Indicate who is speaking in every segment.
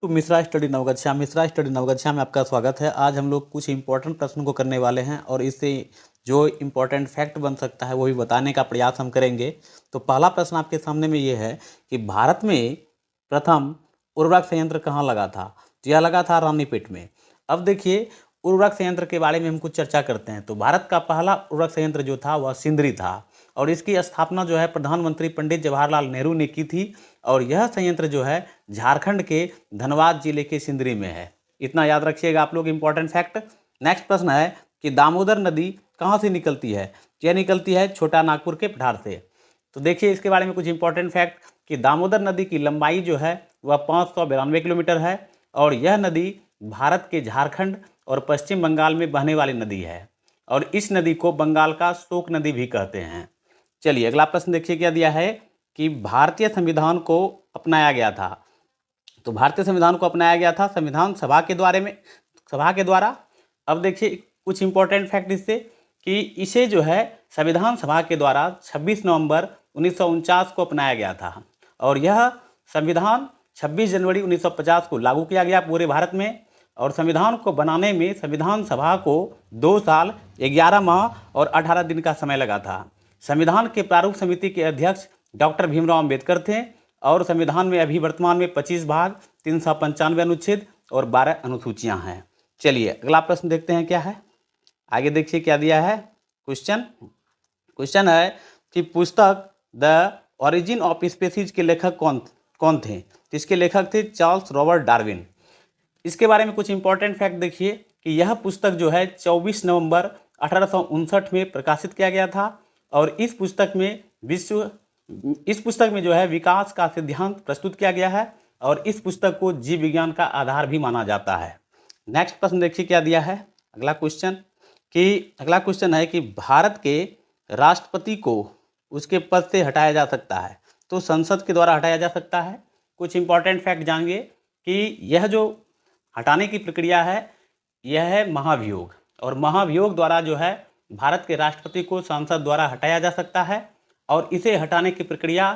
Speaker 1: तो मिश्रा स्टडी नवगछिया में आपका स्वागत है। आज हम लोग कुछ इंपॉर्टेंट प्रश्न को करने वाले हैं और इससे जो इम्पोर्टेंट फैक्ट बन सकता है वो भी बताने का प्रयास हम करेंगे। तो पहला प्रश्न आपके सामने में ये है कि भारत में प्रथम उर्वरक संयंत्र कहाँ लगा था? तो यह लगा था रानीपेट में। अब देखिए, उर्वरक संयंत्र के बारे में हम कुछ चर्चा करते हैं। तो भारत का पहला उर्वरक संयंत्र जो था वह सिंदरी था और इसकी स्थापना जो है प्रधानमंत्री पंडित जवाहरलाल नेहरू ने की थी। और यह संयंत्र जो है झारखंड के धनबाद जिले के सिंदरी में है। इतना याद रखिएगा आप लोग, इंपॉर्टेंट फैक्ट। नेक्स्ट प्रश्न है कि दामोदर नदी कहाँ से निकलती है? यह निकलती है छोटा नागपुर के पठार से। तो देखिए इसके बारे में कुछ इंपॉर्टेंट फैक्ट कि दामोदर नदी की लंबाई जो है वह 592 किलोमीटर है और यह नदी भारत के झारखंड और पश्चिम बंगाल में बहने वाली नदी है और इस नदी को बंगाल का शोक नदी भी कहते हैं। चलिए अगला प्रश्न देखिए क्या दिया है कि भारतीय संविधान को अपनाया गया था। तो भारतीय संविधान को अपनाया गया था संविधान सभा के द्वारा। अब देखिए कुछ इंपॉर्टेंट फैक्ट इससे कि इसे जो है संविधान सभा के द्वारा 26 नवंबर 1949 को अपनाया गया था और यह संविधान 26 जनवरी 1950 को लागू किया गया पूरे भारत में। और संविधान को बनाने में संविधान सभा को 2 साल 11 माह और 18 दिन का समय लगा था। संविधान के प्रारूप समिति के अध्यक्ष डॉक्टर भीमराव अंबेडकर थे और संविधान में अभी वर्तमान में 25 भाग, 395 अनुच्छेद और 12 अनुसूचियां हैं। चलिए अगला प्रश्न देखते हैं क्या है। आगे देखिए क्या दिया है। क्वेश्चन है कि पुस्तक द ओरिजिन ऑफ स्पीसीज के लेखक कौन थे? तो इसके लेखक थे चार्ल्स रॉबर्ट डार्विन। इसके बारे में कुछ इंपॉर्टेंट फैक्ट देखिए कि यह पुस्तक जो है 24 नवंबर 1859 में प्रकाशित किया गया था और इस पुस्तक में जो है विकास का सिद्धांत प्रस्तुत किया गया है और इस पुस्तक को जीव विज्ञान का आधार भी माना जाता है। नेक्स्ट प्रश्न देखिए क्या दिया है। अगला क्वेश्चन है कि भारत के राष्ट्रपति को उसके पद से हटाया जा सकता है, तो संसद के द्वारा हटाया जा सकता है। कुछ इंपॉर्टेंट फैक्ट जानिए कि यह जो हटाने की प्रक्रिया है यह है महाभियोग और महाभियोग द्वारा जो है भारत के राष्ट्रपति को संसद द्वारा हटाया जा सकता है और इसे हटाने की प्रक्रिया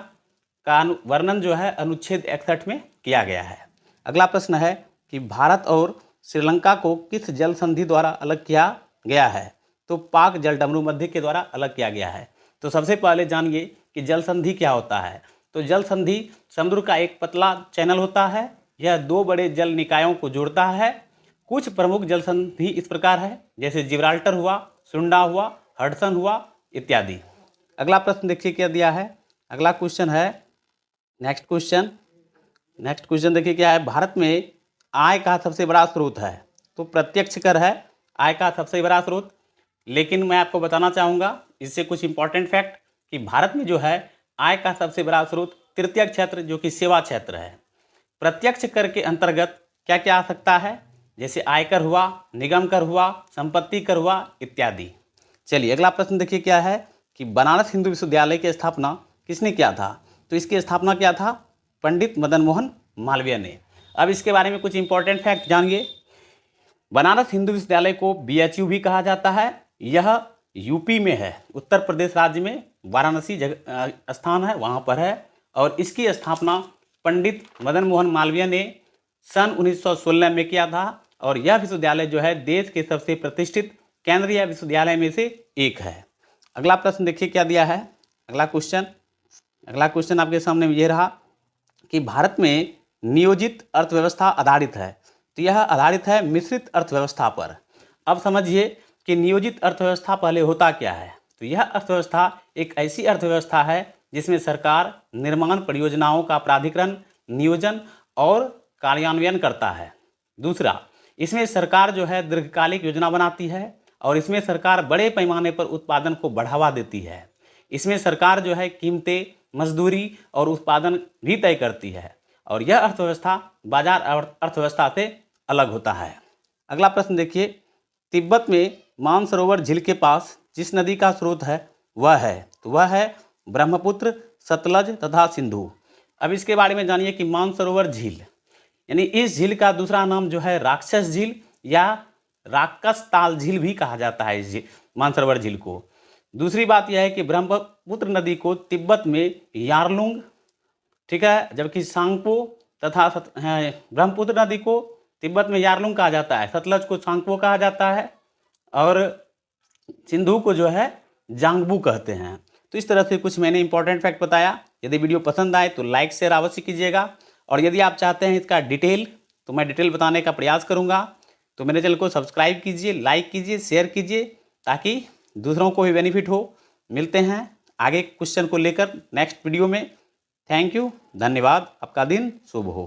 Speaker 1: का वर्णन जो है अनुच्छेद 61 में किया गया है। अगला प्रश्न है कि भारत और श्रीलंका को किस जल संधि द्वारा अलग किया गया है? तो पाक जलडमरू मध्य के द्वारा अलग किया गया है। तो सबसे पहले जानिए कि जल संधि क्या होता है। तो जल संधि समुद्र का एक पतला चैनल होता है। यह 2 बड़े जल निकायों को जोड़ता है। कुछ प्रमुख जल संधि इस प्रकार है जैसे जिब्राल्टर हुआ, सुंडा हुआ, हडसन हुआ इत्यादि। अगला प्रश्न देखिए क्या दिया है। अगला क्वेश्चन है नेक्स्ट क्वेश्चन देखिए क्या है। भारत में आय का सबसे बड़ा स्रोत है? तो प्रत्यक्ष कर है आय का सबसे बड़ा स्रोत। लेकिन मैं आपको बताना चाहूँगा इससे कुछ इंपॉर्टेंट फैक्ट कि भारत में जो है आय का सबसे बड़ा स्रोत तृतीय क्षेत्र जो कि सेवा क्षेत्र है। प्रत्यक्ष कर के अंतर्गत क्या क्या आ सकता है, जैसे आयकर हुआ, निगम कर हुआ, संपत्ति कर हुआ इत्यादि। चलिए अगला प्रश्न देखिए क्या है कि बनारस हिंदू विश्वविद्यालय की स्थापना किसने किया था? तो इसकी स्थापना क्या था? पंडित मदन मोहन मालवीय ने। अब इसके बारे में कुछ इंपॉर्टेंट फैक्ट जानिए। बनारस हिंदू विश्वविद्यालय को BHU भी कहा जाता है। यह यूपी में है, उत्तर प्रदेश राज्य में वाराणसी स्थान है वहाँ पर है और इसकी स्थापना पंडित मदन मोहन मालवीय ने सन 1916 में किया था और यह विश्वविद्यालय जो है देश के सबसे प्रतिष्ठित केंद्रीय विश्वविद्यालय में से एक है। अगला प्रश्न देखिए क्या दिया है। अगला क्वेश्चन आपके सामने ये रहा कि भारत में नियोजित अर्थव्यवस्था आधारित है। तो यह आधारित है मिश्रित अर्थव्यवस्था पर। अब समझिए कि नियोजित अर्थव्यवस्था पहले होता क्या है। तो यह अर्थव्यवस्था एक ऐसी अर्थव्यवस्था है जिसमें सरकार निर्माण परियोजनाओं का प्राधिकरण, नियोजन और कार्यान्वयन करता है। दूसरा, इसमें सरकार जो है दीर्घकालिक योजना बनाती है और इसमें सरकार बड़े पैमाने पर उत्पादन को बढ़ावा देती है। इसमें सरकार जो है कीमतें, मजदूरी और उत्पादन भी तय करती है और यह अर्थव्यवस्था बाजार अर्थव्यवस्था से अलग होता है। अगला प्रश्न देखिए, तिब्बत में मानसरोवर झील के पास जिस नदी का स्रोत है वह है ब्रह्मपुत्र, सतलज तथा सिंधु। अब इसके बारे में जानिए कि मानसरोवर झील यानी इस झील का दूसरा नाम जो है राक्षस झील या राक्षस ताल झील भी कहा जाता है इस मानसरोवर झील को। दूसरी बात यह है कि ब्रह्मपुत्र नदी को तिब्बत में यारलुंग, ठीक है, जबकि सांगपो तथा ब्रह्मपुत्र नदी को तिब्बत में यारलुंग कहा जाता है, सतलज को सांगपो कहा जाता है और सिंधु को जो है जांगबू कहते हैं। तो इस तरह से कुछ मैंने इंपॉर्टेंट फैक्ट बताया। यदि वीडियो पसंद आए तो लाइक शेयर अवश्य कीजिएगा, और यदि आप चाहते हैं इसका डिटेल तो मैं डिटेल बताने का प्रयास करूंगा। तो मेरे चैनल को सब्सक्राइब कीजिए, लाइक कीजिए, शेयर कीजिए, ताकि दूसरों को भी बेनिफिट हो। मिलते हैं आगे क्वेश्चन को लेकर नेक्स्ट वीडियो में। थैंक यू, धन्यवाद, आपका दिन शुभ हो।